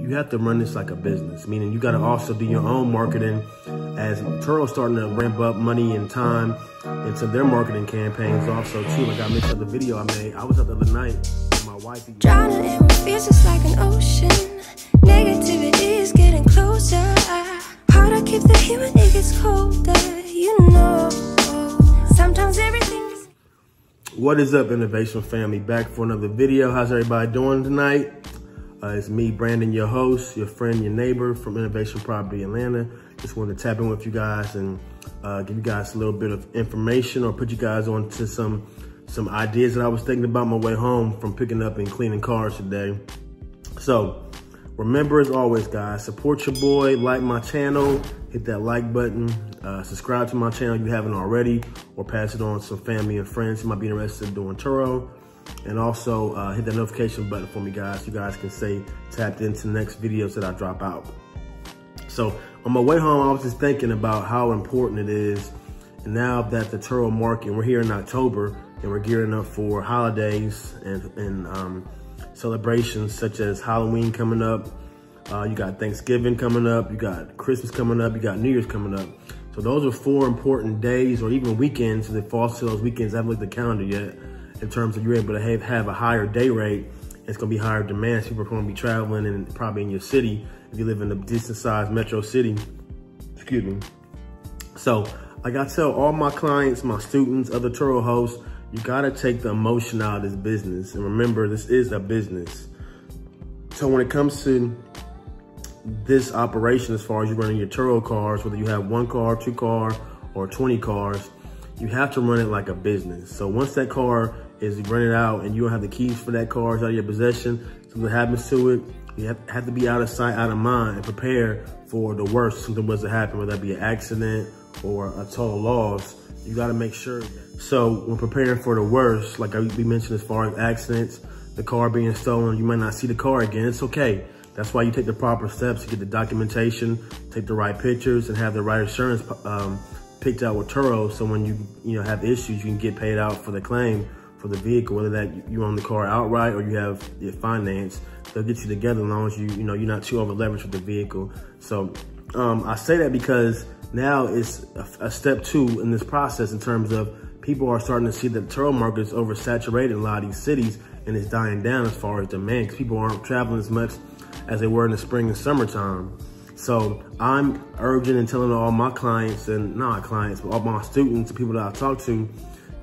you have to run this like a business, meaning you got to also do your own marketing. As Turo's starting to ramp up money and time into their marketing campaigns also too. Like I mentioned in the video I made, I was up the other night with my wife. Drowning in what feels just like an ocean. Negativity is getting closer. Hard to keep the heat when it gets colder. You know, sometimes everything is... What is up, Innovation family? Back for another video. How's everybody doing tonight? It's me, Brandon, your host, your friend, your neighbor from Innovation Property Atlanta. Just wanted to tap in with you guys and give you guys a little bit of information or put you guys on to some ideas that I was thinking about my way home from picking up and cleaning cars today. So remember, as always, guys, support your boy, like my channel, hit that like button, subscribe to my channel if you haven't already, or pass it on to some family and friends who might be interested in doing Turo. And also hit that notification button for me, guys, so you guys can stay tapped into the next videos that I drop out. So on my way home, I was just thinking about how important it is. And now that the Turo market, we're here in October and we're gearing up for holidays and celebrations such as Halloween coming up. You got Thanksgiving coming up, you got Christmas coming up, you got New Year's coming up. So those are 4 important days or even weekends that fall to those weekends. I haven't looked at the calendar yet in terms of you're able to have a higher day rate. It's gonna be higher demand. People are gonna be traveling and probably in your city if you live in a decent sized metro city, excuse me. So like I tell all my clients, my students, other Turo hosts, you gotta take the emotion out of this business. And remember, this is a business. So when it comes to this operation, as far as you running your Turo cars, whether you have 1 car, 2 car, or 20 cars, you have to run it like a business. So once that car is rented out and you don't have the keys for that car, it's out of your possession, something happens to it, you have to be out of sight, out of mind, and prepare for the worst. Something was to happen, whether that be an accident or a total loss. You gotta make sure. So when preparing for the worst, like we mentioned as far as accidents, the car being stolen, you might not see the car again, it's okay. That's why you take the proper steps to get the documentation, take the right pictures, and have the right insurance picked out with Turo, so when you have issues, you can get paid out for the claim for the vehicle, whether that you own the car outright or you have it financed. They'll get you together as long as you're not too over leveraged with the vehicle. So I say that because now it's a step 2 in this process in terms of people are starting to see that the Turo market is oversaturated in a lot of these cities and it's dying down as far as demand because people aren't traveling as much as they were in the spring and summertime. So I'm urging and telling all my clients, and not clients, but all my students and people that I talk to,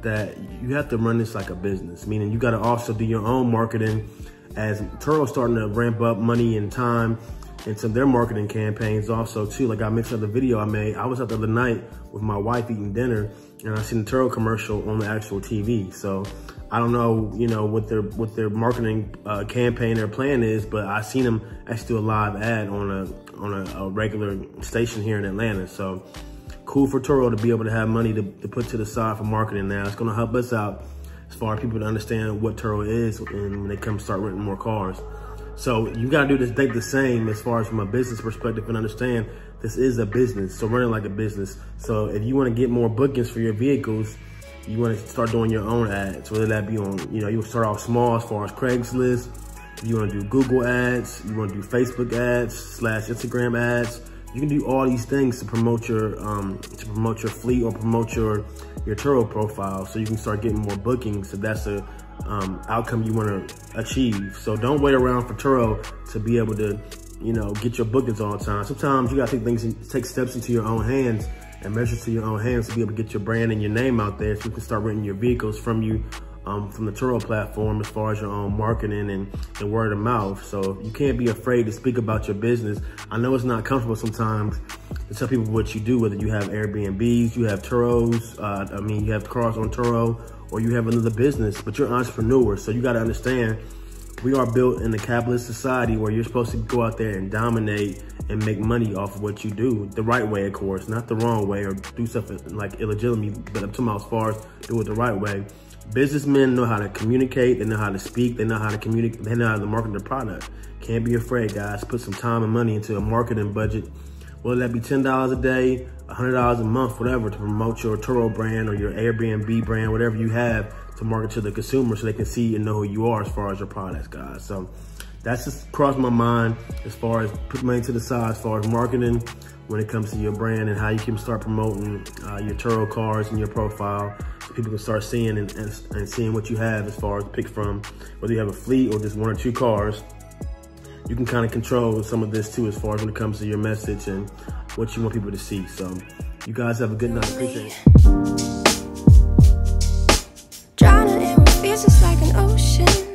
that you have to run this like a business, meaning you got to also do your own marketing. As Turo's starting to ramp up money and time into their marketing campaigns also too. Like I mentioned in the video I made, I was up the other night with my wife eating dinner and I seen the Turo commercial on the actual TV. So I don't know, what their marketing campaign or plan is, but I seen them actually do a live ad on a regular station here in Atlanta. So cool for Turo to be able to have money to put to the side for marketing now. It's gonna help us out as far as people to understand what Turo is and when they come start renting more cars. So you gotta do this, think the same as far as from a business perspective and understand this is a business, so run it like a business. So if you wanna get more bookings for your vehicles, you wanna start doing your own ads, whether that be on, you start off small as far as Craigslist, if you wanna do Google ads, you wanna do Facebook ads / Instagram ads. You can do all these things to promote your fleet or promote your Turo profile, so you can start getting more bookings if that's the outcome you want to achieve. So don't wait around for Turo to be able to get your bookings all the time. Sometimes you gotta take steps into your own hands and measures to your own hands to be able to get your brand and your name out there, so you can start renting your vehicles from you from the Turo platform as far as your own marketing and word of mouth. So you can't be afraid to speak about your business. I know it's not comfortable sometimes to tell people what you do, whether you have Airbnbs, you have Turos, you have cars on Turo, or you have another business, but you're an entrepreneur. So you gotta understand, we are built in a capitalist society where you're supposed to go out there and dominate and make money off of what you do. The right way, of course, not the wrong way or do something like illegitimately, but I'm talking about as far as do it the right way. Businessmen know how to communicate, they know how to speak, they know how to communicate, they know how to market their product. Can't be afraid, guys. Put some time and money into a marketing budget, whether that be $10 a day, $100 a month, whatever, to promote your Turo brand or your Airbnb brand, whatever you have to market to the consumer so they can see and know who you are as far as your products, guys. So that's just crossed my mind as far as putting money to the side, as far as marketing when it comes to your brand and how you can start promoting your Turo cars and your profile, so people can start seeing and seeing what you have as far as pick from, whether you have a fleet or just 1 or 2 cars. You can kind of control some of this too, as far as when it comes to your message and what you want people to see. So you guys have a good night. Appreciate it. Drowning in what feels just like an ocean.